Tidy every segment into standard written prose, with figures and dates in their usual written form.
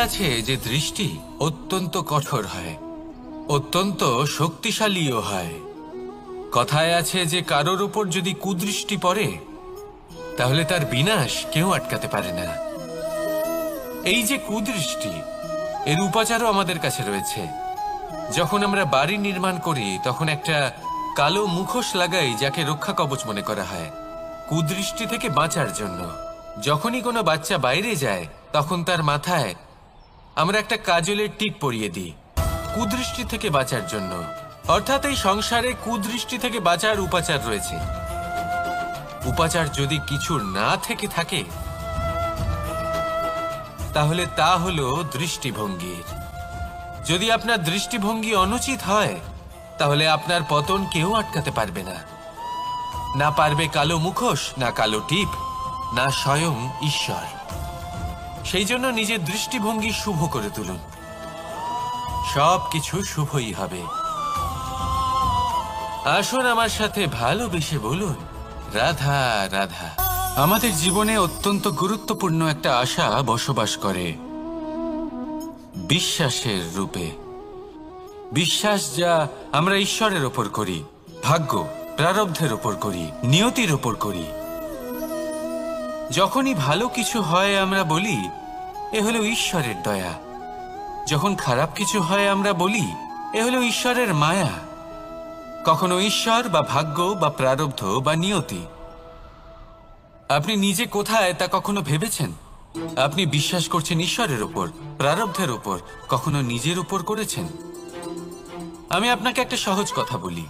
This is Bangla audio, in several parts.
আছে যে দৃষ্টি অত্যন্ত কঠোর হয়, অত্যন্ত শক্তিশালীও হয়। কথায় আছে যে কারোর উপর যদি কুদৃষ্টি পড়ে তাহলে তার বিনাশ কেউ আটকাতে পারে না। এই যে কুদৃষ্টি, এর উপাচারও আমাদের কাছে রয়েছে। যখন আমরা বাড়ি নির্মাণ করি তখন একটা কালো মুখোশ লাগাই, যাকে রক্ষা কবচ মনে করা হয়, কুদৃষ্টি থেকে বাঁচার জন্য। যখনই কোনো বাচ্চা বাইরে যায় তখন তার মাথায় আমরা একটা কাজলের টিপ পরিয়ে দিই, কুদৃষ্টি থেকে বাঁচার জন্য। অর্থাৎ এই সংসারে কুদৃষ্টি থেকে বাঁচার উপাচার রয়েছে। উপাচার যদি কিছু না থেকে থাকে তাহলে তা হলো দৃষ্টিভঙ্গির। যদি আপনার দৃষ্টিভঙ্গি অনুচিত হয় তাহলে আপনার পতন কেউ আটকাতে পারবে না। না পারবে কালো মুখোশ, না কালো টিপ, না স্বয়ং ঈশ্বর। সেই জন্য নিজের দৃষ্টিভঙ্গি শুভ করে তুলুন, সব কিছু শুভই হবে। আসুন আমার সাথে ভালোবেসে বলুন, রাধা রাধা। আমাদের জীবনে অত্যন্ত গুরুত্বপূর্ণ একটা আশা বসবাস করে, বিশ্বাসের রূপে। বিশ্বাস যা আমরা ঈশ্বরের ওপর করি, ভাগ্য, প্রারব্ধের ওপর করি, নিয়তির ওপর করি। যখনই ভালো কিছু হয় আমরা বলি এ হলো ঈশ্বরের দয়া। যখন খারাপ কিছু হয় আমরা বলি এ হলো ঈশ্বরের মায়া। কখনো ঈশ্বর বা ভাগ্য বা প্রারব্ধ বা নিয়তি। আপনি নিজে কোথায় তা কখনো ভেবেছেন? আপনি বিশ্বাস করছেন ঈশ্বরের উপর, প্রারব্ধের উপর, কখনো নিজের উপর করেছেন? আমি আপনাকে একটা সহজ কথা বলি,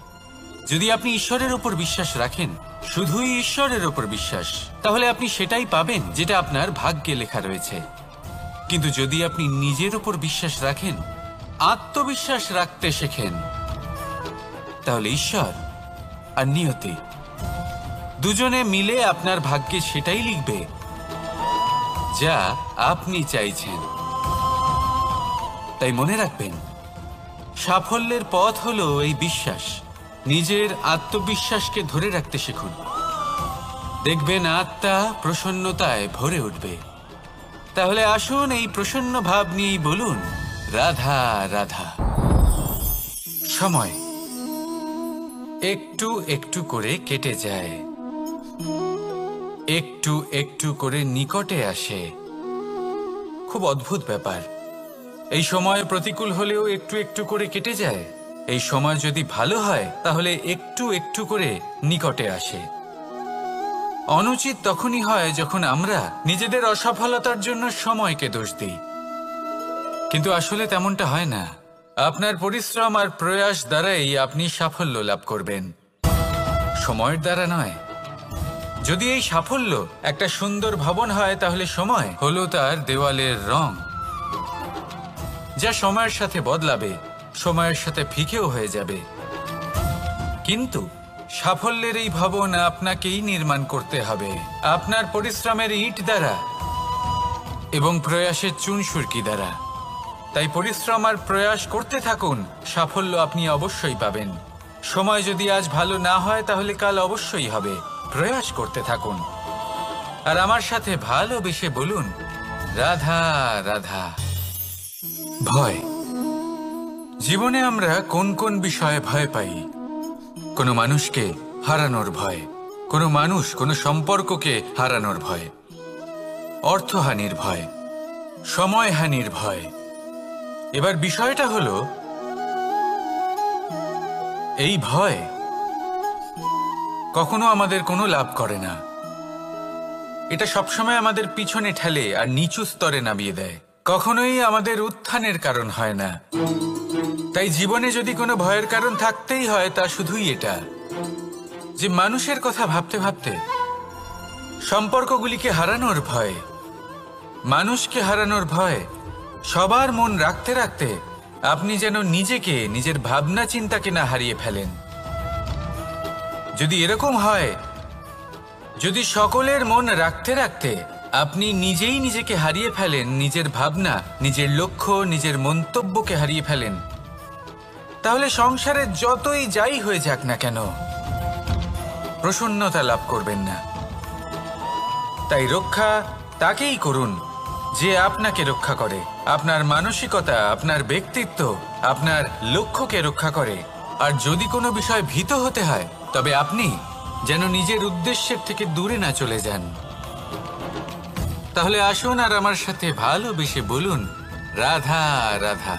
যদি আপনি ঈশ্বরের উপর বিশ্বাস রাখেন, শুধুই ঈশ্বরের উপর বিশ্বাস, তাহলে আপনি সেটাই পাবেন যেটা আপনার ভাগ্যে লেখা রয়েছে। কিন্তু যদি আপনি নিজের উপর বিশ্বাস রাখেন, আত্মবিশ্বাস রাখতে শেখেন, তাহলে ঈশ্বর আর নিয়তি দুজনে মিলে আপনার ভাগ্যে সেটাই লিখবে যা আপনি চাইছেন। তাই মনে রাখবেন, সাফল্যের পথ হলো এই বিশ্বাস। নিজের আত্মবিশ্বাসকে ধরে রাখতে শিখুন, দেখবেন আত্মা প্রসন্নতায় ভরে উঠবে। তাহলে আসুন এই প্রসন্ন ভাব নিয়েই বলুন, রাধা রাধা। সময় একটু একটু করে কেটে যায়, একটু একটু করে নিকটে আসে। খুব অদ্ভুত ব্যাপার। এই সময় প্রতিকূল হলেও একটু একটু করে কেটে যায়। এই সময় যদি ভালো হয় তাহলে একটু একটু করে নিকটে আসে। অনুচিত তখনই হয় যখন আমরা নিজেদের অসফলতার জন্য সময়কে দোষ দিই। কিন্তু আসলে তেমনটা হয় না। আপনার পরিশ্রম আর প্রয়াস দ্বারাই আপনি সাফল্য লাভ করবেন, সময়ের দ্বারা নয়। যদি এই সাফল্য একটা সুন্দর ভবন হয় তাহলে সময় হলো তার দেওয়ালের রং, যা সময়ের সাথে বদলাবে, সময়ের সাথে ফিকেও হয়ে যাবে। কিন্তু সাফল্যের এই ভবন আপনাকেই নির্মাণ করতে হবে, আপনার পরিশ্রমের ইট দ্বারা এবং প্রয়াসের চুনসুরকি দ্বারা। তাই পরিশ্রম আর প্রয়াস করতে থাকুন, সাফল্য আপনি অবশ্যই পাবেন। সময় যদি আজ ভালো না হয় তাহলে কাল অবশ্যই হবে। প্রয়াস করতে থাকুন আর আমার সাথে ভালোবেসে বলুন, রাধা রাধা। ভয়। জীবনে আমরা কোন কোন বিষয়ে ভয় পাই? কোনো মানুষকে হারানোর ভয়, কোনো মানুষ, কোনো সম্পর্ককে হারানোর ভয়, অর্থহানির ভয়, সময়হানির ভয়। এবার বিষয়টা হলো, এই ভয় কখনো আমাদের কোনো লাভ করে না। এটা সবসময় আমাদের পিছনে ঠেলে আর নিচু স্তরে নামিয়ে দেয়, কখনোই আমাদের উত্থানের কারণ হয় না। তাই জীবনে যদি কোনো ভয়ের কারণ থাকতেই হয় তা শুধুই এটা, যে মানুষের কথা ভাবতে ভাবতে, সম্পর্কগুলিকে হারানোর ভয়, মানুষকে হারানোর ভয়, সবার মন রাখতে রাখতে আপনি যেন নিজেকে, নিজের ভাবনা চিন্তাকে না হারিয়ে ফেলেন। যদি এরকম হয়, যদি সকলের মন রাখতে রাখতে আপনি নিজেই নিজেকে হারিয়ে ফেলেন, নিজের ভাবনা, নিজের লক্ষ্য, নিজের মন্তব্যকে হারিয়ে ফেলেন, তাহলে সংসারে যতই যাই হয়ে যাক না কেন প্রসন্নতা লাভ করবেন না। তাই রক্ষা তাকেই করুন যে আপনাকে রক্ষা করে। আপনার মানসিকতা, আপনার ব্যক্তিত্ব, আপনার লক্ষ্যকে রক্ষা করে। আর যদি কোনো বিষয় ভীত হতে হয়, তবে আপনি যেন নিজের উদ্দেশ্যের থেকে দূরে না চলে যান। তাহলে আসুন আর আমার সাথে ভালোবেসে বলুন, রাধা রাধা।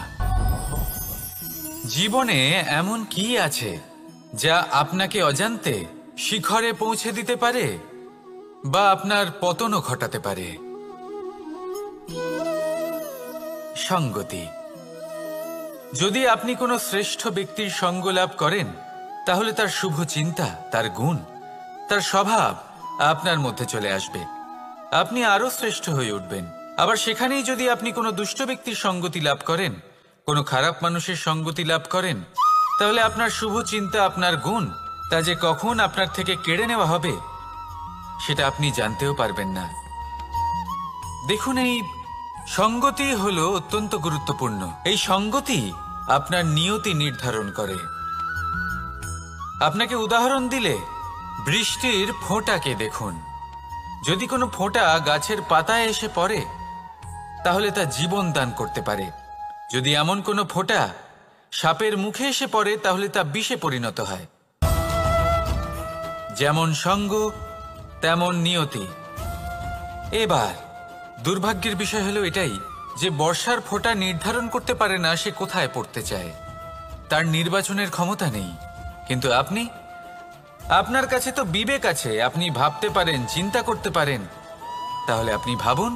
জীবনে এমন কি আছে যা আপনাকে অজান্তে শিখরে পৌঁছে দিতে পারে বা আপনার পতনও ঘটাতে পারে? সঙ্গতি। যদি আপনি কোনো শ্রেষ্ঠ ব্যক্তির সঙ্গ লাভ করেন, তাহলে তার শুভ চিন্তা, তার গুণ, তার স্বভাব আপনার মধ্যে চলে আসবে। আপনি আরো শ্রেষ্ঠ হয়ে উঠবেন। আবার সেখানেই যদি আপনি কোনো দুষ্ট ব্যক্তির সঙ্গতি লাভ করেন, কোনো খারাপ মানুষের সঙ্গতি লাভ করেন, তাহলে আপনার শুভ চিন্তা, আপনার গুণ, তা যে কখন আপনার থেকে কেড়ে নেওয়া হবে সেটা আপনি জানতেও পারবেন না। দেখুন, এই সঙ্গতি হলো অত্যন্ত গুরুত্বপূর্ণ। এই সঙ্গতি আপনার নিয়তি নির্ধারণ করে। আপনাকে উদাহরণ দিলে, বৃষ্টির ফোঁটাকে দেখুন। যদি কোনো ফোঁটা গাছের পাতায় এসে পড়ে, তাহলে তা জীবন দান করতে পারে। যদি এমন কোনো ফোঁটা সাপের মুখে এসে পড়ে, তাহলে তা বিষে পরিণত হয়। যেমন সঙ্গ, তেমন নিয়তি। এবার দুর্ভাগ্যের বিষয় হলো এটাই যে বর্ষার ফোঁটা নির্ধারণ করতে পারে না সে কোথায় পড়তে চায়। তার নির্বাচনের ক্ষমতা নেই। কিন্তু আপনি, আপনার কাছে তো বিবেক আছে, আপনি ভাবতে পারেন, চিন্তা করতে পারেন। তাহলে আপনি ভাবুন,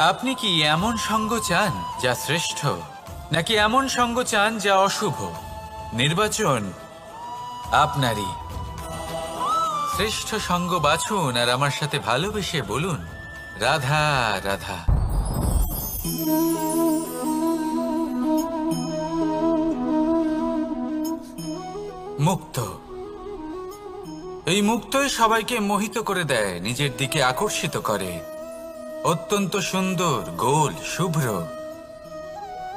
আপনি কি এমন সঙ্গ চান যা শ্রেষ্ঠ, নাকি এমন সঙ্গ চান যা অশুভ? নির্বাচন আপনারই। শ্রেষ্ঠ সঙ্গ বাছুন আর আমার সাথে ভালোবেসে বলুন, রাধা রাধা। মুক্ত। এই মুক্তই সবাইকে মোহিত করে দেয়, নিজের দিকে আকর্ষিত করে। অত্যন্ত সুন্দর, গোল, শুভ্র।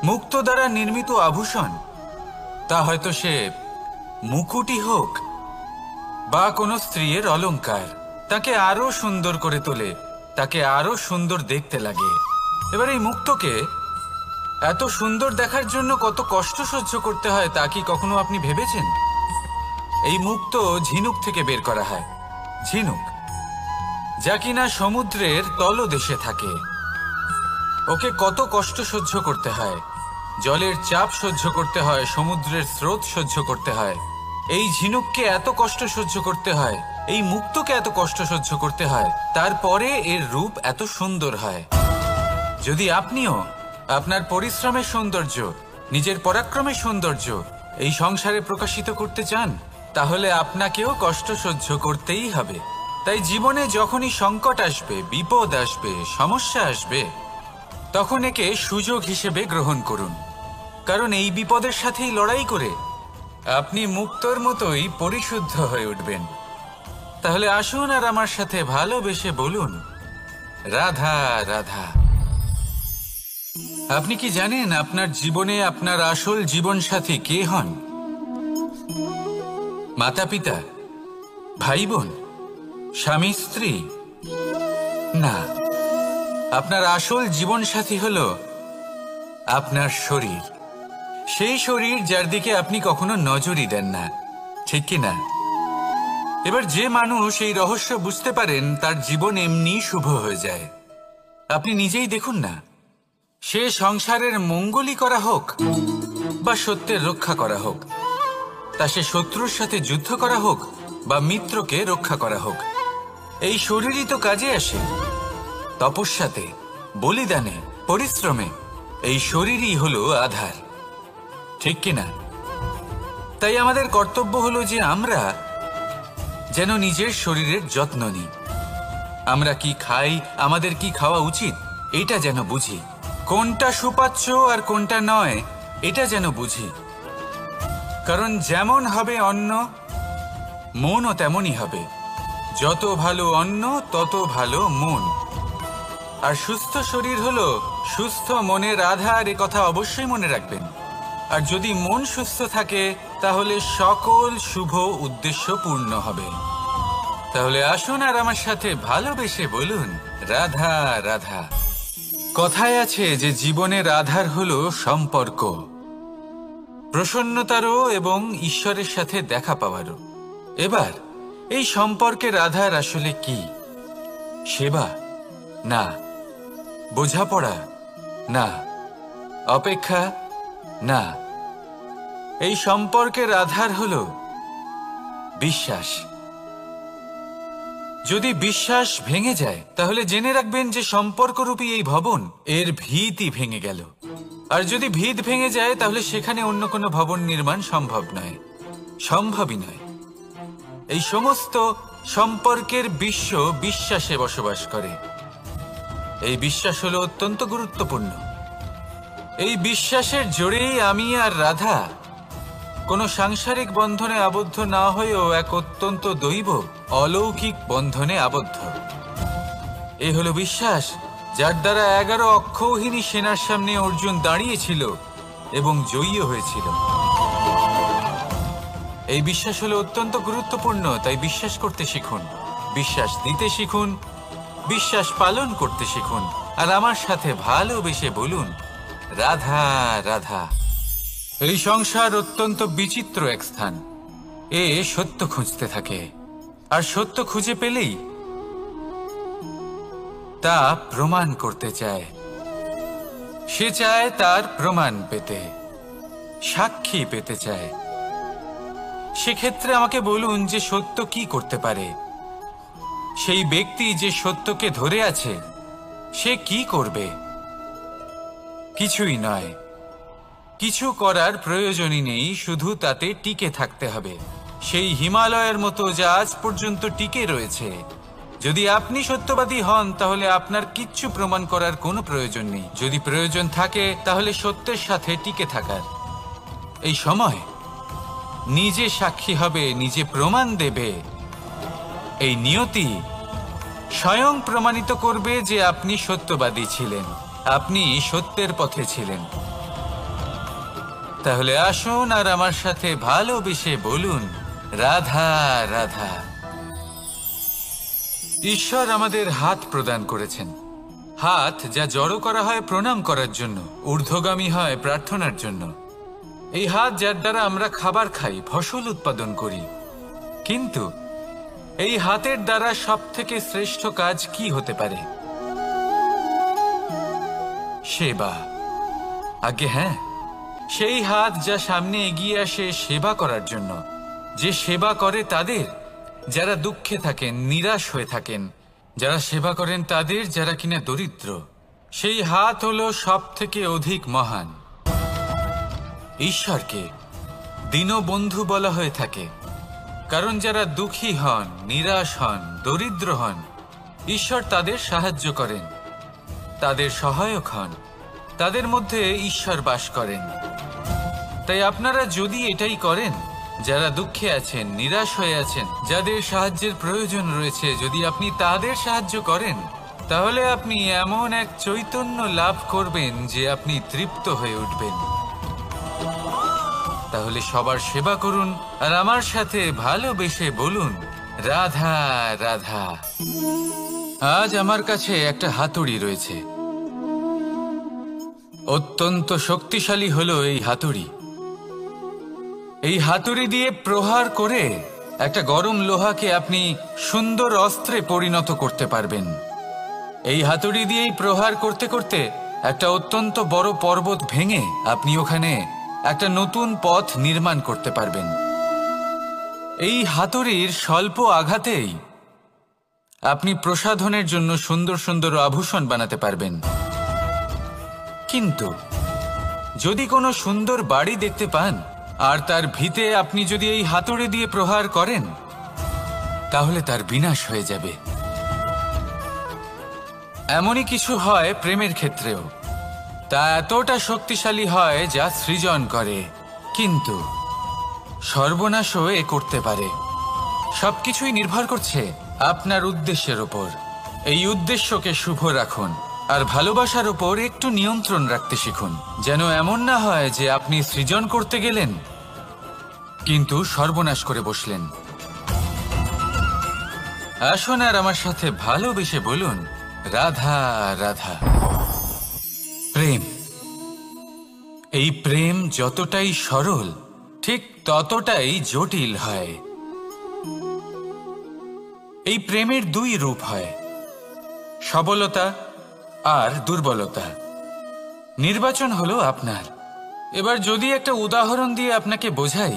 মুক্ত দ্বারা নির্মিত আভূষণ, তা হয়তো সে মুকুটই হোক বা কোনো স্ত্রীর অলংকার, তাকে আরো সুন্দর করে তোলে, তাকে আরো সুন্দর দেখতে লাগে। এবার এই মুক্তকে এত সুন্দর দেখার জন্য কত কষ্ট সহ্য করতে হয় তা কি কখনো আপনি ভেবেছেন? এই মুক্ত ঝিনুক থেকে বের করা হয়। ঝিনুক, যা কিনা সমুদ্রের তলদেশে থাকে। ওকে কত কষ্ট সহ্য করতে হয়, জলের চাপ সহ্য করতে হয়, সমুদ্রের স্রোত সহ্য করতে হয়। এই ঝিনুককে এত কষ্ট সহ্য করতে হয়, এই মুক্তকে এত কষ্ট সহ্য করতে হয়, তারপরে এর রূপ এত সুন্দর হয়। যদি আপনিও আপনার পরিশ্রমের সৌন্দর্য, নিজের পরাক্রমের সৌন্দর্য এই সংসারে প্রকাশিত করতে চান, তাহলে আপনাকেও কষ্ট সহ্য করতেই হবে। তাই জীবনে যখনই সংকট আসবে, বিপদ আসবে, সমস্যা আসবে, তখন একে সুযোগ হিসেবে গ্রহণ করুন। কারণ এই বিপদের সাথেই লড়াই করে আপনি মুক্তর মতোই পরিশুদ্ধ হয়ে উঠবেন। তাহলে আসুন আর আমার সাথে ভালোবেসে বলুন, রাধা রাধা। আপনি কি জানেন আপনার জীবনে আপনার আসল জীবনসাথী কে হন? মাতা পিতা, ভাই বোন, স্বামী স্ত্রী? না, আপনার আসল জীবনসাথী হলো আপনার শরীর। সেই শরীর যার দিকে আপনি কখনো নজরই দেন না, ঠিক কি না? এবার যে মানুষ এই রহস্য বুঝতে পারেন, তার জীবন এমনি শুভ হয়ে যায়। আপনি নিজেই দেখুন না, সে সংসারের মঙ্গলই করা হোক বা সত্যের রক্ষা করা হোক, তা সে শত্রুর সাথে যুদ্ধ করা হোক বা মিত্রকে রক্ষা করা হোক, এই শরীরই তো কাজে আসে। তপস্যাতে, বলিদানে, পরিশ্রমে এই শরীরই হলো আধার, ঠিক কিনা? তাই আমাদের কর্তব্য হলো যে আমরা যেন নিজের শরীরের যত্ন নিই। আমরা কি খাই, আমাদের কি খাওয়া উচিত, এটা যেন বুঝি। কোনটা সুপাচ্য আর কোনটা নয়, এটা যেন বুঝি। কারণ যেমন হবে অন্ন, মনও তেমনই হবে। যত ভালো অন্ন, তত ভালো মন। আর সুস্থ শরীর হলো সুস্থ মনের আধার, এ কথা অবশ্যই মনে রাখবেন। আর যদি মন সুস্থ থাকে, তাহলে সকল শুভ উদ্দেশ্য পূর্ণ হবে। তাহলে আসুন আর আমার সাথে ভালোবেসে বলুন, রাধা রাধা। কথায় আছে যে জীবনের আধার হলো সম্পর্ক, প্রসন্নতারও এবং ঈশ্বরের সাথে দেখা পাওয়ারও। এবার এই সম্পর্কের আধার আসলে কি? সেবা? না। বোঝাপড়া? না। অপেক্ষা? না। এই সম্পর্কের আধার হলো বিশ্বাস। যদি বিশ্বাস ভেঙে যায় তাহলে জেনে রাখবেন যে সম্পর্করূপী এই ভবন এর ভিতই ভেঙে গেল। আর যদি ভিত ভেঙে যায় তাহলে সেখানে অন্য কোনো ভবন নির্মাণ সম্ভব নয়, সম্ভবই নয়। এই সমস্ত সম্পর্কের বিশ্ব বিশ্বাসে বসবাস করে। এই বিশ্বাস হলো অত্যন্ত গুরুত্বপূর্ণ। এই বিশ্বাসের জোরেই আমি আর রাধা কোনো সাংসারিক বন্ধনে আবদ্ধ না হয়েও এক অত্যন্ত দৈব অলৌকিক বন্ধনে আবদ্ধ। এ হলো বিশ্বাস যার দ্বারা 11 অক্ষৌহিনী সেনার সামনে অর্জুন দাঁড়িয়েছিল এবং জয়ী হয়েছিল। এই বিশ্বাস হলো অত্যন্ত গুরুত্বপূর্ণ, তাই বিশ্বাস করতে শিখুন, বিশ্বাস দিতে শিখুন, বিশ্বাস পালন করতে শিখুন, আর আমার সাথে ভালোবেসে বলুন, রাধা রাধা। এই সংসার অত্যন্ত বিচিত্র এক স্থান। এ সত্য খুঁজতে থাকে, আর সত্য খুঁজে পেলেই তা প্রমাণ করতে চায়। সে চায় তার প্রমাণ পেতে, সাক্ষী পেতে চায়। সেক্ষেত্রে আমাকে বলুন যে সত্য কি করতে পারে? সেই ব্যক্তি যে সত্যকে ধরে আছে সে কি করবে? কিছুই নয়। কিছু করার প্রয়োজনই নেই, শুধু তাতে টিকে থাকতে হবে। সেই হিমালয়ের মতো যা আজ পর্যন্ত টিকে রয়েছে। যদি আপনি সত্যবাদী হন তাহলে আপনার কিচ্ছু প্রমাণ করার কোনো প্রয়োজন নেই। যদি প্রয়োজন থাকে তাহলে সত্যের সাথে টিকে থাকার। এই সময় নিজে সাক্ষী হবে, নিজে প্রমাণ দেবে। এই নিয়তি স্বয়ং প্রমাণিত করবে যে আপনি সত্যবাদী ছিলেন, আপনি সত্যের পথে ছিলেন। তাহলে আসুন আর আমার সাথে ভালোবেসে বলুন, রাধা রাধা। ঈশ্বর আমাদের হাত প্রদান করেছেন। হাত যা জড়ো করা হয় প্রণাম করার জন্য, ঊর্ধ্বগামী হয় প্রার্থনার জন্য। এই হাত যার দ্বারা আমরা খাবার খাই, ফসল উৎপাদন করি। কিন্তু এই হাতের দ্বারা সবথেকে শ্রেষ্ঠ কাজ কি হতে পারে? সেবা। আগে হ্যাঁ, সেই হাত যা সামনে এগিয়ে আসে সেবা করার জন্য, যে সেবা করে তাদের যারা দুঃখে থাকেন, নিরাশ হয়ে থাকেন, যারা সেবা করেন তাদের যারা কিনা দরিদ্র। সেই হাত হলো সব থেকে অধিক মহান। ঈশ্বরকে দীনবন্ধু বলা হয়ে থাকে, কারণ যারা দুঃখী হন, নিরাশ হন, দরিদ্র হন, ঈশ্বর তাদের সাহায্য করেন, তাদের সহায়ক হন, তাদের মধ্যে ঈশ্বর বাস করেন। তাই আপনারা যদি এটাই করেন, যারা দুঃখে আছেন, নিরাশ হয়ে আছেন, যাদের সাহায্যের প্রয়োজন রয়েছে, যদি আপনি তাদের সাহায্য করেন, তাহলে আপনি এমন এক চৈতন্য লাভ করবেন যে আপনি তৃপ্ত হয়ে উঠবেন। তাহলে সবার সেবা করুন আর আমার সাথে ভালোবেসে বলুন, রাধা রাধা। আজ আমার কাছে একটা হাতুড়ি রয়েছে। অত্যন্ত শক্তিশালী হলো এই হাতুড়ি। এই হাতুড়ি দিয়ে প্রহার করে একটা গরম লোহাকে আপনি সুন্দর অস্ত্রে পরিণত করতে পারবেন। এই হাতুড়ি দিয়েই প্রহার করতে করতে একটা অত্যন্ত বড় পর্বত ভেঙে আপনি ওখানে একটা নতুন পথ নির্মাণ করতে পারবেন। এই হাতুড়ির স্বল্প আঘাতেই আপনি প্রসাধনের জন্য সুন্দর সুন্দর আভূষণ বানাতে পারবেন। কিন্তু যদি কোনো সুন্দর বাড়ি দেখতে পান আর তার ভিতে আপনি যদি এই হাতুড়ি দিয়ে প্রহার করেন, তাহলে তার বিনাশ হয়ে যাবে। এমনই কিছু হয় প্রেমের ক্ষেত্রেও। তা এতটা শক্তিশালী হয় যা সৃজন করে, কিন্তু সর্বনাশও এ করতে পারে। সবকিছুই নির্ভর করছে আপনার উদ্দেশ্যের ওপর। এই উদ্দেশ্যকে শুভ রাখুন আর ভালোবাসার ওপর একটু নিয়ন্ত্রণ রাখতে শিখুন, যেন এমন না হয় যে আপনি সৃজন করতে গেলেন কিন্তু সর্বনাশ করে বসলেন। আসুন আর আমার সাথে ভালোবেসে বলুন, রাধা রাধা। এই প্রেম যতটাই সরল ঠিক ততটাই জটিল হয়। এই প্রেমের দুই রূপ হয়, সবলতা আর দুর্বলতা। নির্বাচন হলো আপনার। এবার যদি একটা উদাহরণ দিয়ে আপনাকে বোঝাই,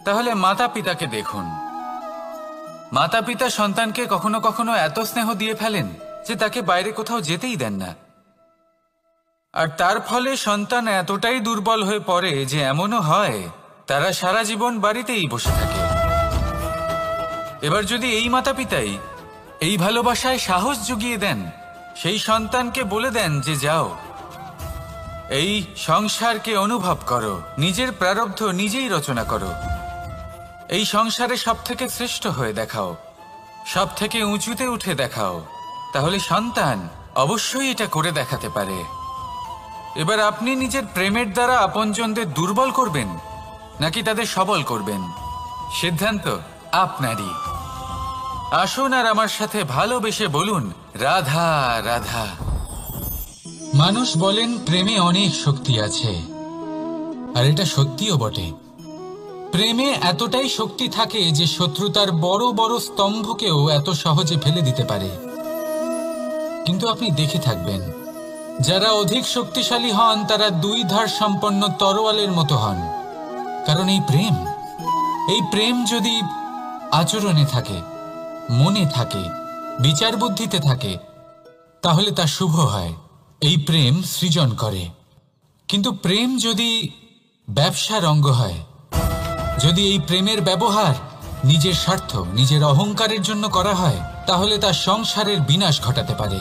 তাহলে মাতা পিতাকে দেখুন। মাতা পিতা সন্তানকে কখনো কখনো এত স্নেহ দিয়ে ফেলেন যে তাকে বাইরে কোথাও যেতেই দেন না, আর তার ফলে সন্তান এতটাই দুর্বল হয়ে পড়ে যে এমনও হয় তারা সারা জীবন বাড়িতেই বসে থাকে। এবার যদি এই মাতা পিতাই এই ভালোবাসায় সাহস জুগিয়ে দেন, সেই সন্তানকে বলে দেন যে যাও, এই সংসারকে অনুভব করো, নিজের প্রারব্ধ নিজেই রচনা করো, এই সংসারে সব থেকে শ্রেষ্ঠ হয়ে দেখাও, সব থেকে উঁচুতে উঠে দেখাও, তাহলে সন্তান অবশ্যই এটা করে দেখাতে পারে। এবার আপনি নিজের প্রেমের দ্বারা আপনজনদের দুর্বল করবেন নাকি তাদের সবল করবেন, সিদ্ধান্ত আপনারই। আসুন আর আমার সাথে ভালোবেসে বলুন, রাধা রাধা। মানুষ বলেন প্রেমে অনেক শক্তি আছে, আর এটা সত্যিও বটে। প্রেমে এতটাই শক্তি থাকে যে শত্রুতার বড় বড় স্তম্ভকেও এত সহজে ফেলে দিতে পারে। কিন্তু আপনি দেখে থাকবেন, যারা অধিক শক্তিশালী হন তারা দুই ধার সম্পন্ন তরোয়ালের মতো হন। কারণ এই প্রেম যদি আচরণে থাকে, মনে থাকে, বিচার বুদ্ধিতে থাকে, তাহলে তা শুভ হয়। এই প্রেম সৃজন করে। কিন্তু প্রেম যদি ব্যবসার অঙ্গ হয়, যদি এই প্রেমের ব্যবহার নিজের স্বার্থ, নিজের অহংকারের জন্য করা হয়, তাহলে তা সংসারের বিনাশ ঘটাতে পারে।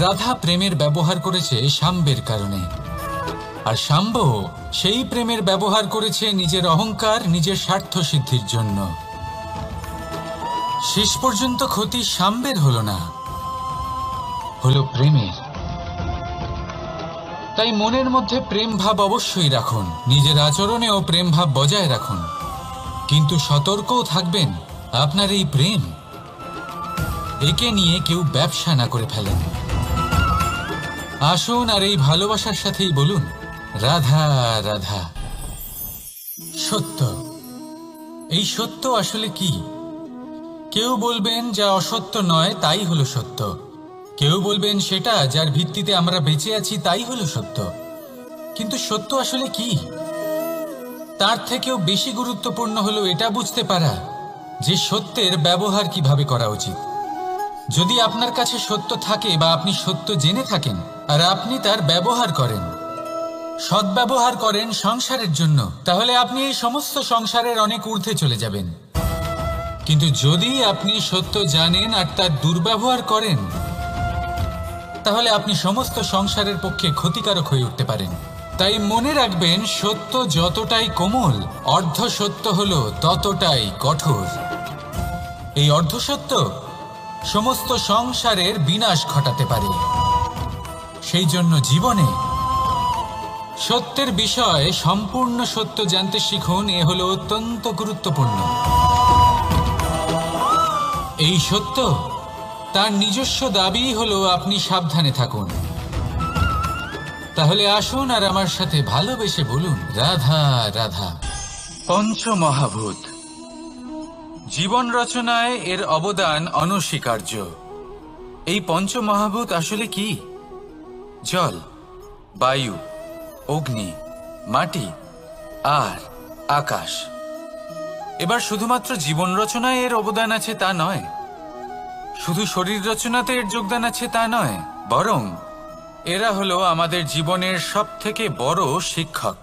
রাধা প্রেমের ব্যবহার করেছে শাম্বের কারণে, আর শাম্ব সেই প্রেমের ব্যবহার করেছে নিজের অহংকার, নিজের স্বার্থ সিদ্ধির জন্য। শেষ পর্যন্ত ক্ষতি শাম্বের হলো না, হলো প্রেমের। তাই মনের মধ্যে প্রেম ভাব অবশ্যই রাখুন, নিজের আচরণেও প্রেম ভাব বজায় রাখুন, কিন্তু সতর্কও থাকবেন আপনার এই প্রেম, একে নিয়ে কেউ ব্যবসা না করে ফেলেন। আসুন আর এই ভালোবাসার সাথেই বলুন, রাধা রাধা। সত্য, এই সত্য আসলে কি? কেউ বলবেন যা অসত্য নয় তাই হলো সত্য, কেউ বলবেন সেটা যার ভিত্তিতে আমরা বেঁচে আছি তাই হলো সত্য। কিন্তু সত্য আসলে কি? তার থেকেও বেশি গুরুত্বপূর্ণ হলো এটা বুঝতে পারা যে সত্যের ব্যবহার কিভাবে করা উচিত। যদি আপনার কাছে সত্য থাকে বা আপনি সত্য জেনে থাকেন আর আপনি তার ব্যবহার করেন, সদ্ব্যবহার করেন সংসারের জন্য, তাহলে আপনি এই সমস্ত সংসারের অনেক ঊর্ধ্বে চলে যাবেন। কিন্তু যদি আপনি সত্য জানেন আর তার দুর্ব্যবহার করেন, তাহলে আপনি সমস্ত সংসারের পক্ষে ক্ষতিকারক হয়ে উঠতে পারেন। তাই মনে রাখবেন, সত্য যতটাই কোমল, অর্ধ সত্য হলো ততটাই কঠোর। এই অর্ধ সত্য সমস্ত সংসারের বিনাশ ঘটাতে পারে। সেই জন্য জীবনে সত্যের বিষয়ে সম্পূর্ণ সত্য জানতে শিখুন, এ হলো অত্যন্ত গুরুত্বপূর্ণ। এই সত্য তার নিজস্ব দাবি হলো আপনি সাবধানে থাকুন। তাহলে আসুন আর আমার সাথে ভালোবেসে বলুন, রাধা রাধা। পঞ্চমহাভূত, জীবন রচনায় এর অবদান অনস্বীকার্য। এই পঞ্চমহাভূত আসলে কি? জল, বায়ু, অগ্নি, মাটি আর আকাশ। এবার শুধুমাত্র জীবন রচনায় এর অবদান আছে তা নয়, শুধু শরীর রচনাতে এর যোগদান আছে তা নয়, বরং এরা হলো আমাদের জীবনের সব থেকে বড় শিক্ষক।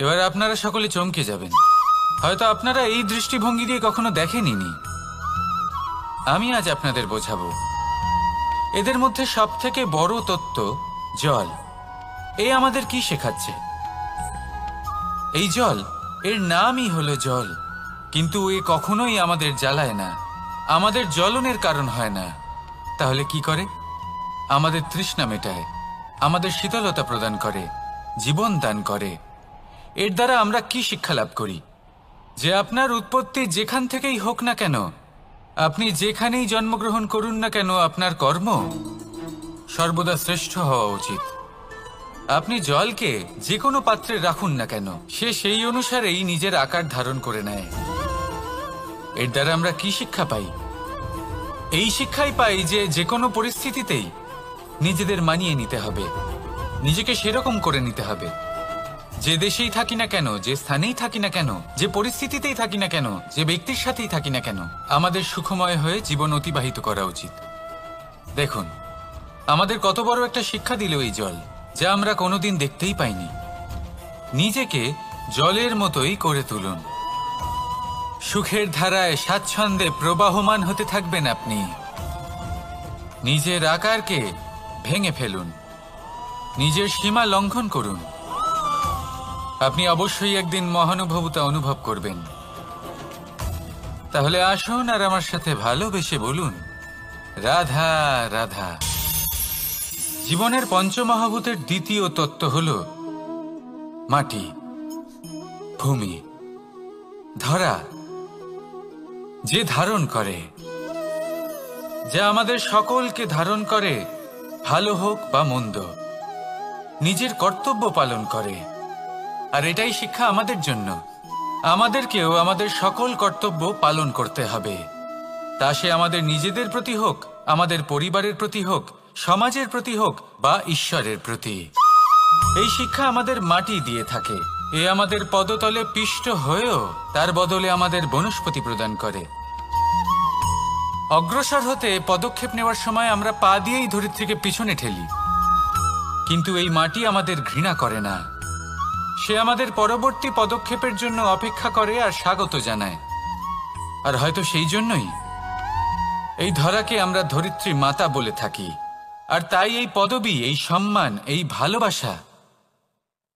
এবার আপনারা সকলে চমকে যাবেন, হয়তো আপনারা এই দৃষ্টিভঙ্গি দিয়ে কখনো দেখেননি। আমি আজ আপনাদের বোঝাবো। এদের মধ্যে সব থেকে বড় তত্ত্ব জল। এ আমাদের কি শেখাচ্ছে? এই জল, এর নামই হলো জল, কিন্তু এ কখনোই আমাদের জ্বালায় না, আমাদের জ্বলনের কারণ হয় না। তাহলে কি করে? আমাদের তৃষ্ণা মেটায়, আমাদের শীতলতা প্রদান করে, জীবন দান করে। এর দ্বারা আমরা কি শিক্ষা লাভ করি? যে আপনার উৎপত্তি যেখান থেকেই হোক না কেন, আপনি যেখানেই জন্মগ্রহণ করুন না কেন, আপনার কর্ম সর্বদা শ্রেষ্ঠ হওয়া উচিত। আপনি জলকে যে কোনো পাত্রে রাখুন না কেন, সে সেই অনুসারেই নিজের আকার ধারণ করে নেয়। এর দ্বারা আমরা কি শিক্ষা পাই? এই শিক্ষাই পাই যে যে কোনো পরিস্থিতিতেই নিজেদের মানিয়ে নিতে হবে, নিজেকে সেরকম করে নিতে হবে। যে দেশেই থাকি না কেন, যে স্থানেই থাকি না কেন, যে পরিস্থিতিতেই থাকি না কেন, যে ব্যক্তির সাথেই থাকি না কেন, আমাদের সুখময় হয়ে জীবন অতিবাহিত করা উচিত। দেখুন, আমাদের কত বড় একটা শিক্ষা দিল এই জল, যা আমরা কোনোদিন দেখতেই পাইনি। নিজেকে জলের মতোই করে তুলুন। সুখের ধারায় স্বাচ্ছন্দ্যে প্রবাহমান হতে থাকবেন আপনি। নিজের আকারকে ভেঙে ফেলুন, নিজের সীমা লঙ্ঘন করুন। আপনি অবশ্যই একদিন মহানুভবতা অনুভব করবেন। তাহলে আসুন আর আমার সাথে ভালোবেসে বলুন, রাধা রাধা। জীবনের পঞ্চমহাভূতের দ্বিতীয় তত্ত্ব হল মাটি, ভূমি, ধরা, যে ধারণ করে, যা আমাদের সকলকে ধারণ করে, ভালো হোক বা মন্দ, নিজের কর্তব্য পালন করে। আর এটাই শিক্ষা আমাদের জন্য। আমাদেরকেও আমাদের সকল কর্তব্য পালন করতে হবে, তা সে আমাদের নিজেদের প্রতি হোক, আমাদের পরিবারের প্রতি হোক, সমাজের প্রতি হোক বা ঈশ্বরের প্রতি। এই শিক্ষা আমাদের মাটি দিয়ে থাকে। এ আমাদের পদতলে পিষ্ট হয়েও তার বদলে আমাদের বনস্পতি প্রদান করে। অগ্রসর হতে পদক্ষেপ নেওয়ার সময় আমরা পা দিয়েই ধরিত্রীকে পিছনে ঠেলি, কিন্তু এই মাটি আমাদের ঘৃণা করে না। সে আমাদের পরবর্তী পদক্ষেপের জন্য অপেক্ষা করে আর স্বাগত জানায়। আর হয়তো সেই জন্যই এই ধরাকে আমরা ধরিত্রী মাতা বলে থাকি। আর তাই এই পদবি, এই সম্মান, এই ভালোবাসা,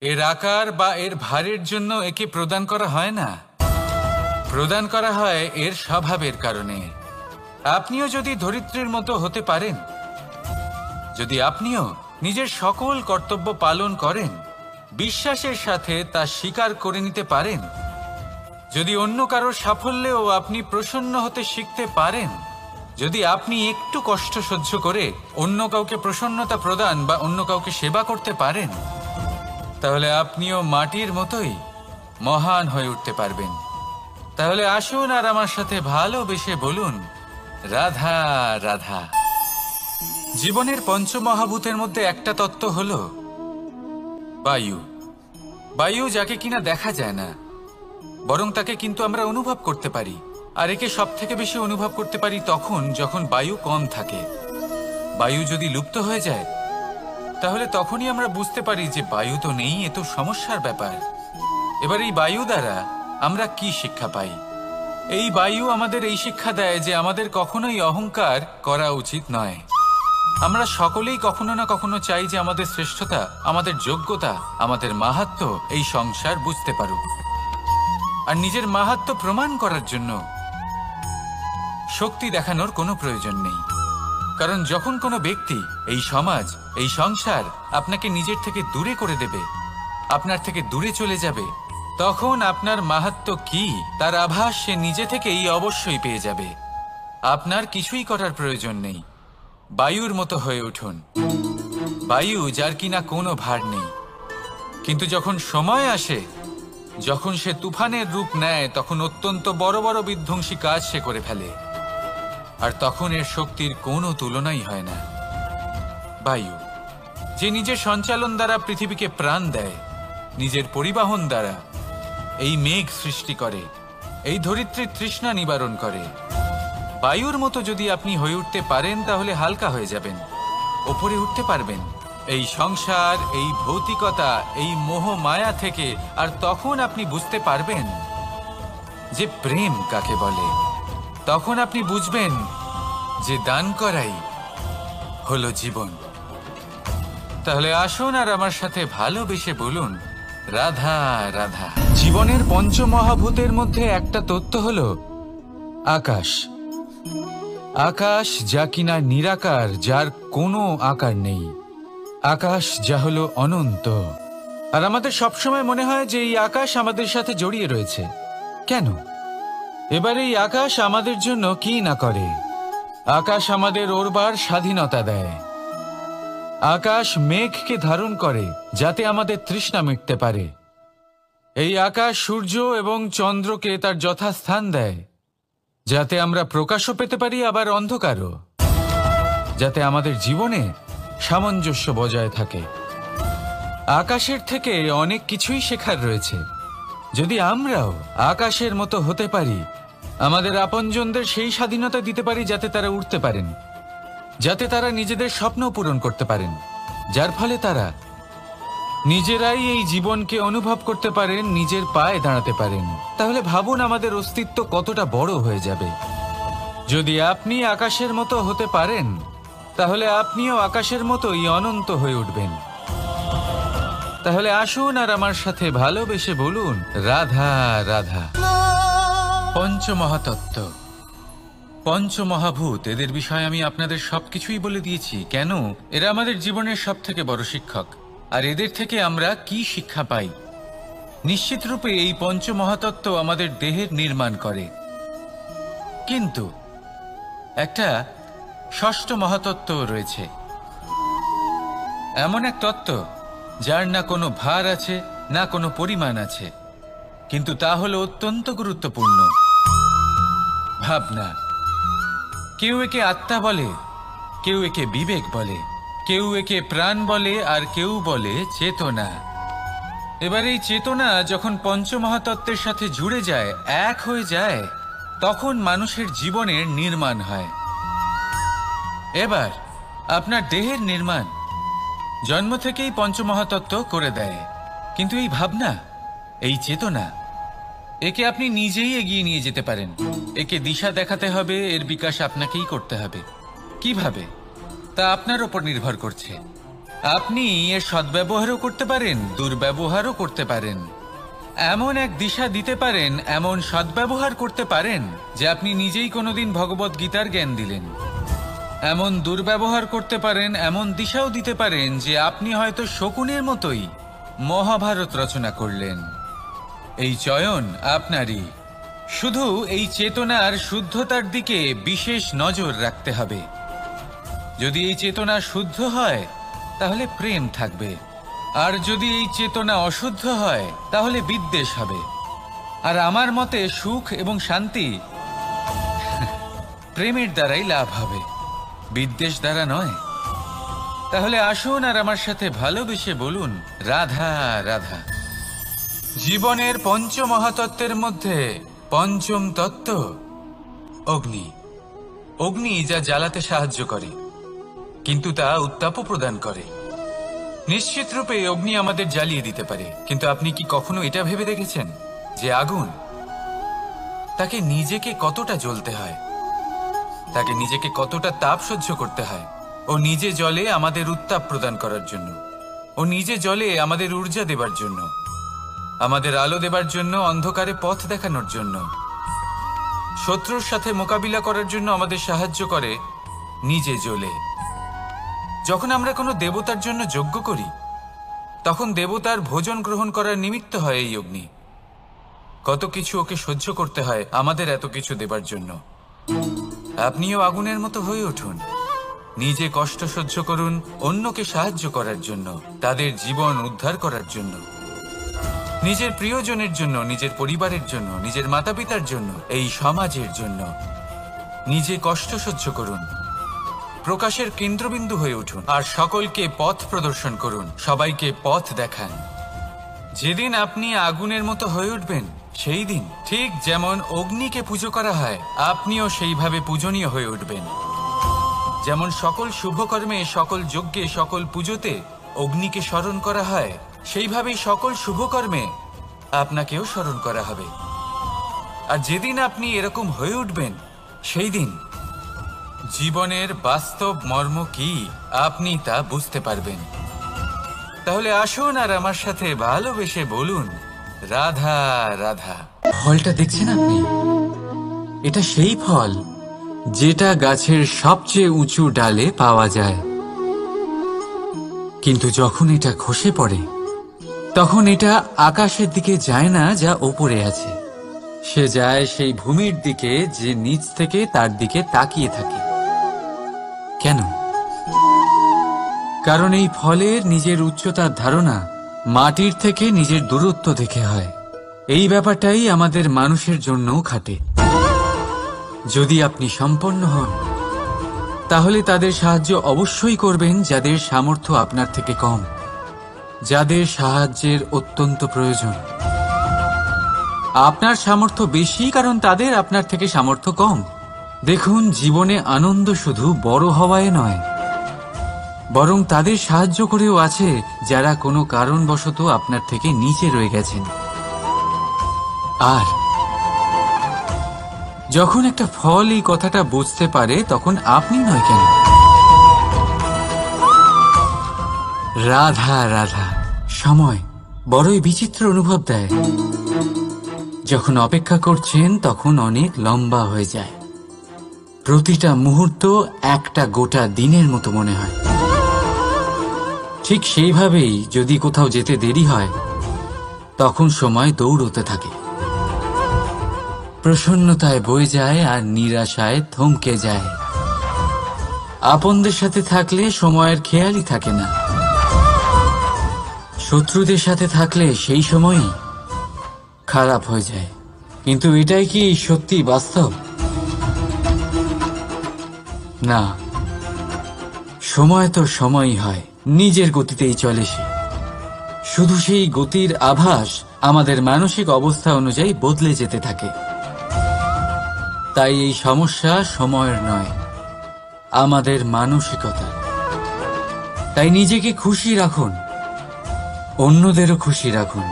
এর আকার বা এর ভারের জন্য একে প্রদান করা হয় না, প্রদান করা হয় এর স্বভাবের কারণে। আপনিও যদি ধরিত্রীর মতো হতে পারেন, যদি আপনিও নিজের সকল কর্তব্য পালন করেন, বিশ্বাসের সাথে তা স্বীকার করে নিতে পারেন, যদি অন্য কারোর সাফল্যেও আপনি প্রসন্ন হতে শিখতে পারেন, যদি আপনি একটু কষ্ট সহ্য করে অন্য কাউকে প্রসন্নতা প্রদান বা অন্য কাউকে সেবা করতে পারেন, তাহলে আপনিও মাটির মতোই মহান হয়ে উঠতে পারবেন। তাহলে আসুন আর আমার সাথে ভালোবেসে বলুন, রাধা রাধা। জীবনের পঞ্চমহাভূতের মধ্যে একটা তত্ত্ব হল বায়ু। বায়ু যাকে কিনা দেখা যায় না, বরং তাকে কিন্তু আমরা অনুভব করতে পারি। আর একে সব থেকে বেশি অনুভব করতে পারি তখন যখন বায়ু কম থাকে। বায়ু যদি লুপ্ত হয়ে যায়, তাহলে তখনই আমরা বুঝতে পারি যে বায়ু তো নেই, এ তো সমস্যার ব্যাপার। এবার এই বায়ু দ্বারা আমরা কি শিক্ষা পাই? এই বায়ু আমাদের এই শিক্ষা দেয় যে আমাদের কখনোই অহংকার করা উচিত নয়। আমরা সকলেই কখনো না কখনো চাই যে আমাদের শ্রেষ্ঠতা, আমাদের যোগ্যতা, আমাদের মাহাত্ম্য এই সংসার বুঝতে পারুক। আর নিজের মাহাত্ম্য প্রমাণ করার জন্য শক্তি দেখানোর কোনো প্রয়োজন নেই। কারণ যখন কোনো ব্যক্তি, এই সমাজ, এই সংসার আপনাকে নিজের থেকে দূরে করে দেবে, আপনার থেকে দূরে চলে যাবে, তখন আপনার মাহাত্ম্য কি তার আভাস সে নিজে থেকেই অবশ্যই পেয়ে যাবে। আপনার কিছুই করার প্রয়োজন নেই। বায়ুর মতো হয়ে উঠুন। বায়ু যার কিনা কোনো ভার নেই, কিন্তু যখন সময় আসে, যখন সে তুফানের রূপ নেয়, তখন অত্যন্ত বড় বড় বিধ্বংসী কাজ সে করে ফেলে। আর তখন এর শক্তির কোনো তুলনাই হয় না। বায়ু যে নিজের সঞ্চালন দ্বারা পৃথিবীকে প্রাণ দেয়, নিজের পরিবহন দ্বারা এই মেঘ সৃষ্টি করে, এই ধরিত্রীর তৃষ্ণা নিবারণ করে। বায়ুর মতো যদি আপনি হয়ে উঠতে পারেন, তাহলে হালকা হয়ে যাবেন, ওপরে উঠতে পারবেন এই সংসার, এই ভৌতিকতা, এই মোহ মায়া থেকে। আর তখন আপনি বুঝতে পারবেন যে প্রেম কাকে বলে। তখন আপনি বুঝবেন যে দান করাই হলো জীবন। তাহলে আসুন আর আমার সাথে ভালোবেসে বলুন, রাধা রাধা। জীবনের পঞ্চমহাভূতের মধ্যে একটা তত্ত্ব হলো আকাশ। আকাশ যা কিনা নিরাকার, যার কোনো আকার নেই। আকাশ যা হলো অনন্ত। আর আমাদের সবসময় মনে হয় যে এই আকাশ আমাদের সাথে জড়িয়ে রয়েছে। কেন? এবার এই আকাশ আমাদের জন্য কি না করে। আকাশ আমাদের ওড়বার স্বাধীনতা দেয়। আকাশ মেঘকে ধারণ করে যাতে আমাদের তৃষ্ণা মিটতে পারে। এই আকাশ সূর্য এবং চন্দ্রকে তার যথাস্থান দেয় যাতে আমরা প্রকাশও পেতে পারি, আবার অন্ধকারও, যাতে আমাদের জীবনে সামঞ্জস্য বজায় থাকে। আকাশের থেকে অনেক কিছুই শেখার রয়েছে। যদি আমরাও আকাশের মতো হতে পারি, আমাদের আপনজনদের সেই স্বাধীনতা দিতে পারি যাতে তারা উঠতে পারেন, যাতে তারা নিজেদের স্বপ্ন পূরণ করতে পারেন, যার ফলে তারা নিজেরাই এই জীবনকে অনুভব করতে পারেন, নিজের পায়ে দাঁড়াতে পারেন, তাহলে ভাবুন আমাদের অস্তিত্ব কতটা বড় হয়ে যাবে। যদি আপনি আকাশের মতো হতে পারেন, তাহলে আপনিও আকাশের মতোই অনন্ত হয়ে উঠবেন। তাহলে আসুন আর আমার সাথে ভালোবেসে বলুন, রাধা রাধা। পঞ্চমহাতত্ত্ব, পঞ্চমহাভূত, এদের বিষয়ে আমি আপনাদের সবকিছুই বলে দিয়েছি। কেন? এরা আমাদের জীবনের সব থেকে বড় শিক্ষক। আর এদের থেকে আমরা কি শিক্ষা পাই? নিশ্চিত রূপে এই পঞ্চমহাতত্ত্ব আমাদের দেহের নির্মাণ করে, কিন্তু একটা ষষ্ঠ মহাতত্ত্ব রয়েছে, এমন এক তত্ত্ব যার না কোনো ভার আছে, না কোনো পরিমাণ আছে, কিন্তু তা হলো অত্যন্ত গুরুত্বপূর্ণ, ভাবনা। কেউ একে আত্মা বলে, কেউ একে বিবেক বলে, কেউ একে প্রাণ বলে, আর কেউ বলে চেতনা। এবার এই চেতনা যখন পঞ্চমহাতত্ত্বের সাথে জুড়ে যায়, এক হয়ে যায়, তখন মানুষের জীবনের নির্মাণ হয়। এবার আপনার দেহের নির্মাণ জন্ম থেকেই পঞ্চমহাতত্ত্ব করে দেয়, কিন্তু এই ভাবনা, এই চেতনা, একে আপনি নিজেই এগিয়ে নিয়ে যেতে পারেন। একে দিশা দেখাতে হবে, এর বিকাশ আপনাকেই করতে হবে। কিভাবে? তা আপনার ওপর নির্ভর করছে। আপনি এর সদ্ব্যবহারও করতে পারেন, দুর্ব্যবহারও করতে পারেন। এমন এক দিশা দিতে পারেন, এমন সদ্ব্যবহার করতে পারেন যে আপনি নিজেই কোনোদিন ভগবত গীতার জ্ঞান দিলেন। এমন দুর্ব্যবহার করতে পারেন, এমন দিশাও দিতে পারেন যে আপনি হয়তো শকুনের মতোই মহাভারত রচনা করলেন। এই চয়ন আপনারই। শুধু এই চেতনার শুদ্ধতার দিকে বিশেষ নজর রাখতে হবে। যদি এই চেতনা শুদ্ধ হয়, তাহলে প্রেম থাকবে, আর যদি এই চেতনা অশুদ্ধ হয়, তাহলে বিদ্বেষ হবে। আর আমার মতে সুখ এবং শান্তি প্রেমের দ্বারাই লাভ হবে, বিদ্বেষ দ্বারা নয়। তাহলে আসুন আর আমার সাথে ভালোবেসে বলুন, রাধা রাধা। জীবনের পঞ্চমহাতত্ত্বের মধ্যে পঞ্চম তত্ত্ব অগ্নি। অগ্নি যা জ্বালাতে সাহায্য করে, কিন্তু তা উত্তাপও প্রদান করে। নিশ্চিত রূপে অগ্নি আমাদের জ্বালিয়ে দিতে পারে, কিন্তু আপনি কি কখনো এটা ভেবে দেখেছেন যে আগুন, তাকে নিজেকে কতটা জ্বলতে হয়, তাকে নিজেকে কতটা তাপ সহ্য করতে হয়? ও নিজে জ্বলে আমাদের উত্তাপ প্রদান করার জন্য, ও নিজে জ্বলে আমাদের ঊর্জা দেবার জন্য, আমাদের আলো দেবার জন্য, অন্ধকারে পথ দেখানোর জন্য, শত্রুর সাথে মোকাবিলা করার জন্য আমাদের সাহায্য করে, নিজে জ্বলে। যখন আমরা কোনো দেবতার জন্য যজ্ঞ করি, তখন দেবতার ভোজন গ্রহণ করার নিমিত্ত হয় এই অগ্নি। কত কিছু ওকে সহ্য করতে হয় আমাদের এত কিছু দেবার জন্য। আপনিও আগুনের মতো হয়ে উঠুন, নিজে কষ্ট সহ্য করুন অন্যকে সাহায্য করার জন্য, তাদের জীবন উদ্ধার করার জন্য, নিজের প্রিয়জনের জন্য, নিজের পরিবারের জন্য, নিজের মাতা পিতার জন্য, এই সমাজের জন্য। নিজে কষ্ট সহ্য করুন, প্রকাশের কেন্দ্রবিন্দু হয়ে উঠুন, আর সকলকে পথ প্রদর্শন করুন, সবাইকে পথ দেখান। যেদিন আপনি আগুনের মতো হয়ে উঠবেন, সেই দিন ঠিক যেমন অগ্নিকে পুজো করা হয়, আপনিও সেইভাবে পূজনীয় হয়ে উঠবেন। যেমন সকল শুভকর্মে, সকল যজ্ঞে, সকল পুজোতে অগ্নিকে স্মরণ করা হয়, সেইভাবেই সকল শুভকর্মে আপনাকেও স্মরণ করা হবে। আর যেদিন আপনি এরকম হয়ে উঠবেন, সেই দিন জীবনের বাস্তব মর্ম কি আপনি তা বুঝতে পারবেন। তাহলে আসুন আর আমার সাথে ভালোবেসে বলুন, রাধা রাধা। ফলটা দেখছেন আপনি? এটা সেই ফল যেটা গাছের সবচেয়ে উঁচু ডালে পাওয়া যায়, কিন্তু যখন এটা খসে পড়ে, তখন এটা আকাশের দিকে যায় না যা ওপরে আছে, সে যায় সেই ভূমির দিকে যে নিচ থেকে তার দিকে তাকিয়ে থাকে। কেন? কারণ এই ফলের নিজের উচ্চতার ধারণা মাটির থেকে নিজের দূরত্ব দেখে হয়। এই ব্যাপারটাই আমাদের মানুষের জন্যও খাটে। যদি আপনি সম্পন্ন হন, তাহলে তাদের সাহায্য অবশ্যই করবেন যাদের সামর্থ্য আপনার থেকে কম, যাদের সাহায্যের অত্যন্ত প্রয়োজন। আপনার সামর্থ্য বেশি কারণ তাদের আপনার থেকে সামর্থ্য কম। দেখুন, জীবনে আনন্দ শুধু বড় হওয়ায় নয়, বরং তাদের সাহায্য করেও আছে যারা কোনো কারণবশত আপনার থেকে নিচে রয়ে গেছেন। আর যখন একটা ফল এই কথাটা বুঝতে পারে, তখন আপনি নয় কেন? রাধা রাধা। সময় বড়ই বিচিত্র অনুভব দেয়। যখন অপেক্ষা করছেন তখন অনেক লম্বা হয়ে যায়। প্রতিটা মুহূর্ত একটা গোটা দিনের মতো মনে হয়। ঠিক সেইভাবেই যদি কোথাও যেতে দেরি হয়, তখন সময় দৌড়তে থাকে। প্রসন্নতায় বয়ে যায় আর নিরাশায় থমকে যায়। আপনদের সাথে থাকলে সময়ের খেয়ালই থাকে না। শত্রুদের সাথে থাকলে সেই সময়ই খারাপ হয়ে যায়। কিন্তু এটাই কি সত্যি বাস্তব? না, সময় তো সময়ই হয়, নিজের গতিতেই চলে সে। শুধু সেই গতির আভাস আমাদের মানসিক অবস্থা অনুযায়ী বদলে যেতে থাকে। তাই এই সমস্যা সময়ের নয়, আমাদের মানসিকতা। তাই নিজেকে খুশি রাখুন, অন্যদেরও খুশি রাখুন।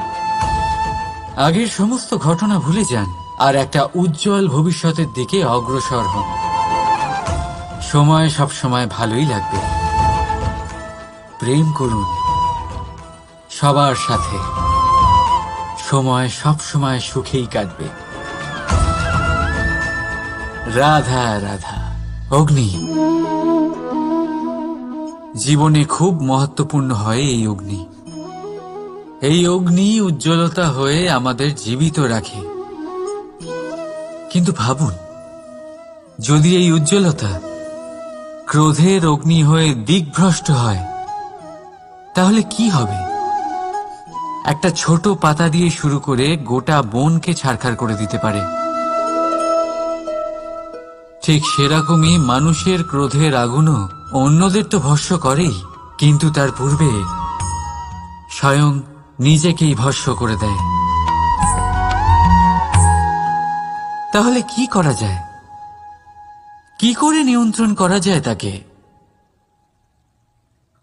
আগের সমস্ত ঘটনা ভুলে যান আর একটা উজ্জ্বল ভবিষ্যতের দিকে অগ্রসর হন। সময় সবসময় ভালোই লাগবে। প্রেম করুন সবার সাথে, সময় সবসময় সুখেই কাটবে। রাধা রাধা। অগ্নি জীবনে খুব মহত্বপূর্ণ হয়। এই অগ্নি উজ্জ্বলতা হয়ে আমাদের জীবিত রাখে। কিন্তু ভাবুন, যদি এই উজ্জ্বলতা ক্রোধের অগ্নি হয়ে দিকভ্রষ্ট হয়, তাহলে কি হবে? একটা ছোট পাতা দিয়ে শুরু করে গোটা বনকে ছারখার করে দিতে পারে। ঠিক সেরকমই মানুষের ক্রোধের আগুনও অন্যদের তো ভস্ম করেই, কিন্তু তার পূর্বে স্বয়ং নিজেকেই ভস্ম করে দেয়। তাহলে কি করা যায়? কি করে নিয়ন্ত্রণ করা যায় তাকে?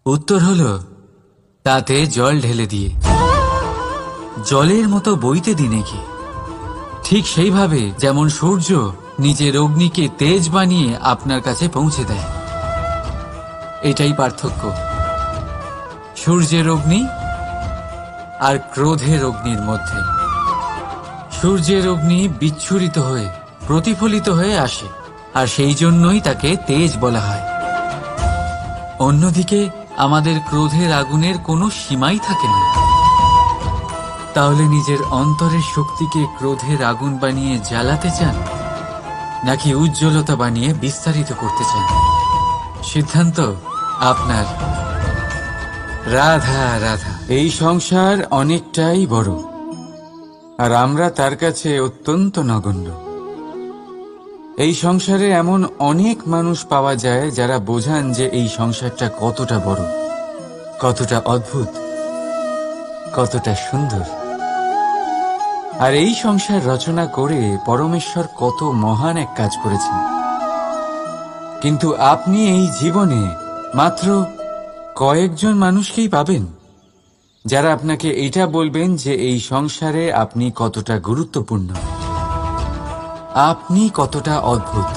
উত্তর হলো, তাতে জল ঢেলে দিয়ে জলের মতো বইতে দিন একে। ঠিক সেইভাবে যেমন সূর্য নিজের অগ্নিকে তেজ বানিয়ে আপনার কাছে পৌঁছে দেয়। এটাই পার্থক্য সূর্যের অগ্নি আর ক্রোধের অগ্নির মধ্যে। সূর্যের অগ্নি বিচ্ছুরিত হয়ে প্রতিফলিত হয়ে আসে, আর সেই জন্যই তাকে তেজ বলা হয়। অন্যদিকে আমাদের ক্রোধের আগুনের কোনো সীমাই থাকে না। তাহলে নিজের অন্তরের শক্তিকে ক্রোধের আগুন বানিয়ে জ্বালাতে চান, নাকি উজ্জ্বলতা বানিয়ে বিস্তারিত করতে চান? সিদ্ধান্ত আপনার। রাধা রাধা। এই সংসার অনেকটাই বড়, আর আমরা তার কাছে অত্যন্ত নগণ্য। এই সংসারে এমন অনেক মানুষ পাওয়া যায় যারা বোঝান যে এই সংসারটা কতটা বড়, কতটা অদ্ভুত, কতটা সুন্দর। আর এই সংসার রচনা করে পরমেশ্বর কত মহান এক কাজ করেছেন। কিন্তু আপনি এই জীবনে মাত্র কয়েকজন মানুষকেই পাবেন যারা আপনাকে এটা বলবেন যে এই সংসারে আপনি কতটা গুরুত্বপূর্ণ, আপনি কতটা অদ্ভুত।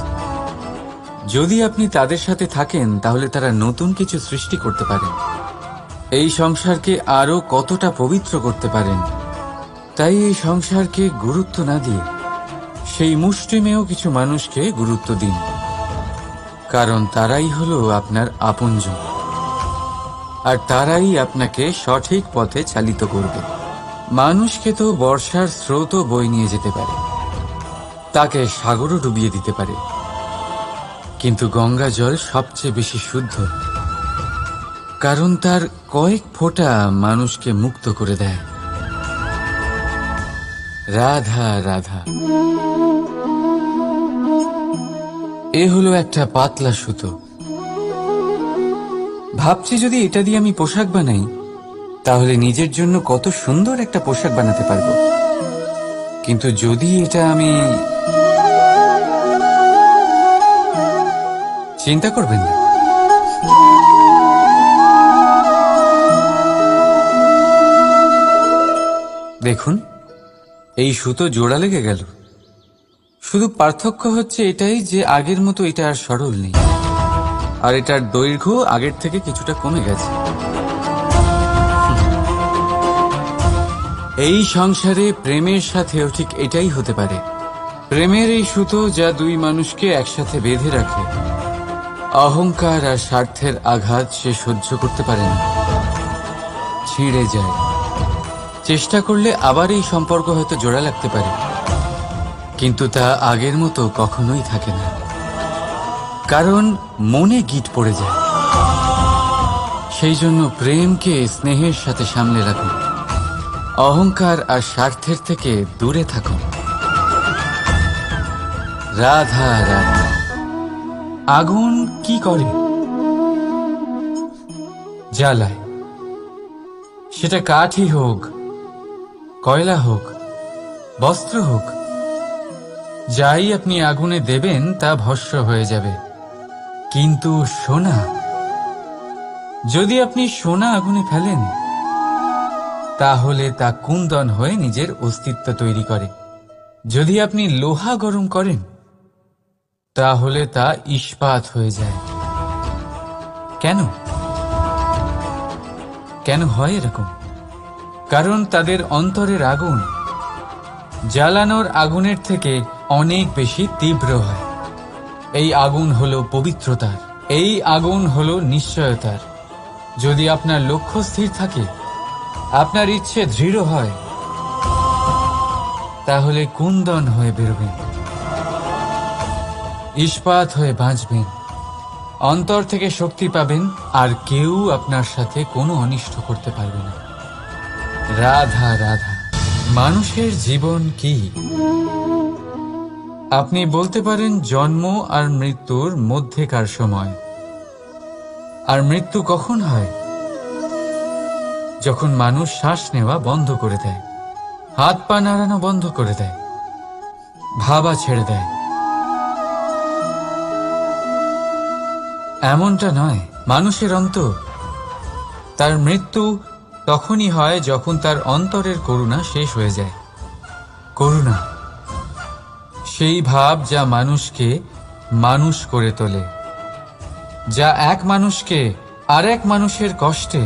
যদি আপনি তাদের সাথে থাকেন, তাহলে তারা নতুন কিছু সৃষ্টি করতে পারেন, এই সংসারকে আরো কতটা পবিত্র করতে পারেন। তাই এই সংসারকে গুরুত্ব না দিয়ে সেই মুষ্টিমেয় কিছু মানুষকে গুরুত্ব দিন, কারণ তারাই হলো আপনার আপনজন, আর তারাই আপনাকে সঠিক পথে চালিত করবে। মানুষকে তো বর্ষার স্রোতও বয়ে নিয়ে যেতে পারে, তাকে সাগরও ডুবিয়ে দিতে পারে, কিন্তু গঙ্গা জল সবচেয়ে বেশি শুদ্ধ, কারণ তার কয়েক ফোঁটা মানুষকে মুক্ত করে দেয়। রাধা রাধা। এ হলো একটা পাতলা সুতো। ভাবছি যদি এটা দিয়ে আমি পোশাক বানাই তাহলে নিজের জন্য কত সুন্দর একটা পোশাক বানাতে পারবো। কিন্তু যদি এটা আমি... চিন্তা করবেন না, দেখুন এই সুতো জোড়া লেগে গেল। শুধু পার্থক্য হচ্ছে এটাই যে আগের মতো এটা আর সরল নেই, আর এটার দৈর্ঘ্য আগের থেকে কিছুটা কমে গেছে। এই সংসারে প্রেমের সাথেও ঠিক এটাই হতে পারে। প্রেমের এই সুতো যা দুই মানুষকে একসাথে বেঁধে রাখে, অহংকার আর স্বার্থের আঘাত সে সহ্য করতে পারে না, ছিঁড়ে যায়। চেষ্টা করলে আবার এই সম্পর্ক হয়তো জোড়া লাগতে পারে, কিন্তু তা আগের মতো কখনোই থাকে না, কারণ মনে গিট পড়ে যায়। সেই জন্য প্রেমকে স্নেহের সাথে সামলে রাখুন, অহংকার আর স্বার্থের থেকে দূরে থাকুন। রাধা রাধা। আগুন কি করে? জ্বালায়। সেটা কাঠই হোক, কয়লা হোক, বস্ত্র হোক, যাই আপনি আগুনে দেবেন তা ভস্ম হয়ে যাবে। কিন্তু সোনা, যদি আপনি সোনা আগুনে ফেলেন তাহলে তা কুন্দন হয়ে নিজের অস্তিত্ব তৈরি করে। যদি আপনি লোহা গরম করেন তাহলে তা ইস্পাত হয়ে যায়। কেন? কেন হয় এরকম? কারণ তাদের অন্তরের আগুন জ্বালানোর আগুনের থেকে অনেক বেশি তীব্র হয়। এই আগুন হলো পবিত্রতার, এই আগুন হলো নিশ্চয়তার। যদি আপনার লক্ষ্য স্থির থাকে, আপনার ইচ্ছে দৃঢ় হয়, তাহলে কুন্দন হয়ে বেরোবেন, ইস্পাত হয়ে বাঁচবেন, অন্তর থেকে শক্তি পাবেন, আর কেউ আপনার সাথে কোনো অনিষ্ট করতে পারবে না। রাধা রাধা। মানুষের জীবন কি? আপনি বলতে পারেন জন্ম আর মৃত্যুর মধ্যেকার সময়। আর মৃত্যু কখন হয়? যখন মানুষ শ্বাস নেওয়া বন্ধ করে দেয়, হাত পা নাড়ানো বন্ধ করে দেয়, ভাবা ছেড়ে দেয়। এমনটা নয়, মানুষের অন্তর। তার মৃত্যু তখনই হয় যখন তার অন্তরের করুণা শেষ হয়ে যায়। করুণা সেই ভাব যা মানুষকে মানুষ করে তোলে, যা এক মানুষকে আরেক মানুষের কষ্টে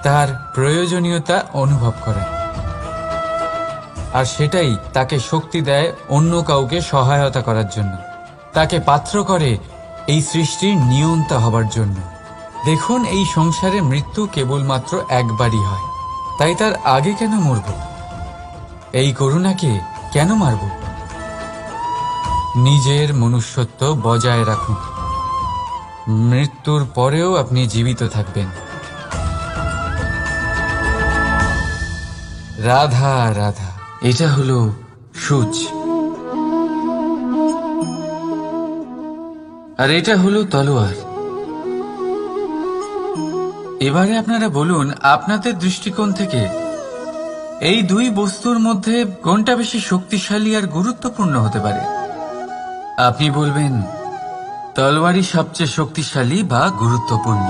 তার প্রয়োজনীয়তা অনুভব করে, আর সেটাই তাকে শক্তি দেয় অন্য কাউকে সহায়তা করার জন্য, তাকে পাত্র করে এই সৃষ্টির নিয়ন্তা হবার জন্য। দেখুন, এই সংসারে মৃত্যু কেবলমাত্র একবারই হয়, তাই তার আগে কেন মরব? এই করুণাকে কেন মারব? নিজের মনুষ্যত্ব বজায় রাখুন, মৃত্যুর পরেও আপনি জীবিত থাকবেন। রাধা রাধা। এটা হলো সূচ, আর এটা হলো তলোয়ার। এবারে আপনারা বলুন, আপনাদের দৃষ্টিকোণ থেকে এই দুই বস্তুর মধ্যে কোনটা বেশি শক্তিশালী আর গুরুত্বপূর্ণ হতে পারে? আপনি বলবেন তলোয়ারই সবচেয়ে শক্তিশালী বা গুরুত্বপূর্ণ।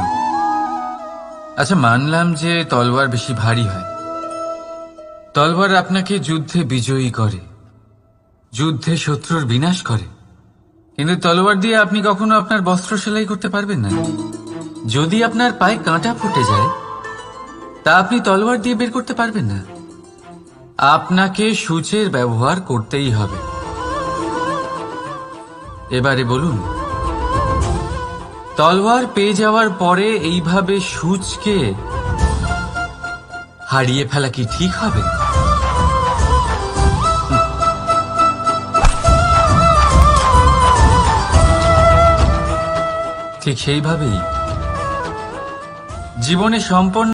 আচ্ছা, মানলাম যে তলোয়ার বেশি ভারী হয়। তলোয়ার আপনাকে যুদ্ধে বিজয়ী করে, যুদ্ধে শত্রুর বিনাশ করে, কিন্তু তলোয়ার দিয়ে আপনি কখনো আপনার বস্ত্র সেলাই করতে পারবেন না। যদি আপনার পায়ে কাঁটা ফুটে যায়, তা আপনি তলোয়ার দিয়ে বের করতে পারবেন না। আপনাকে সূচের ব্যবহার করতেই হবে। এবারে বলুন, তলোয়ার পেয়ে যাওয়ার পরে এইভাবে সূচকে হারিয়ে ফেলা কি ঠিক হবে? ঠিক সেইভাবেই জীবনে সম্পন্ন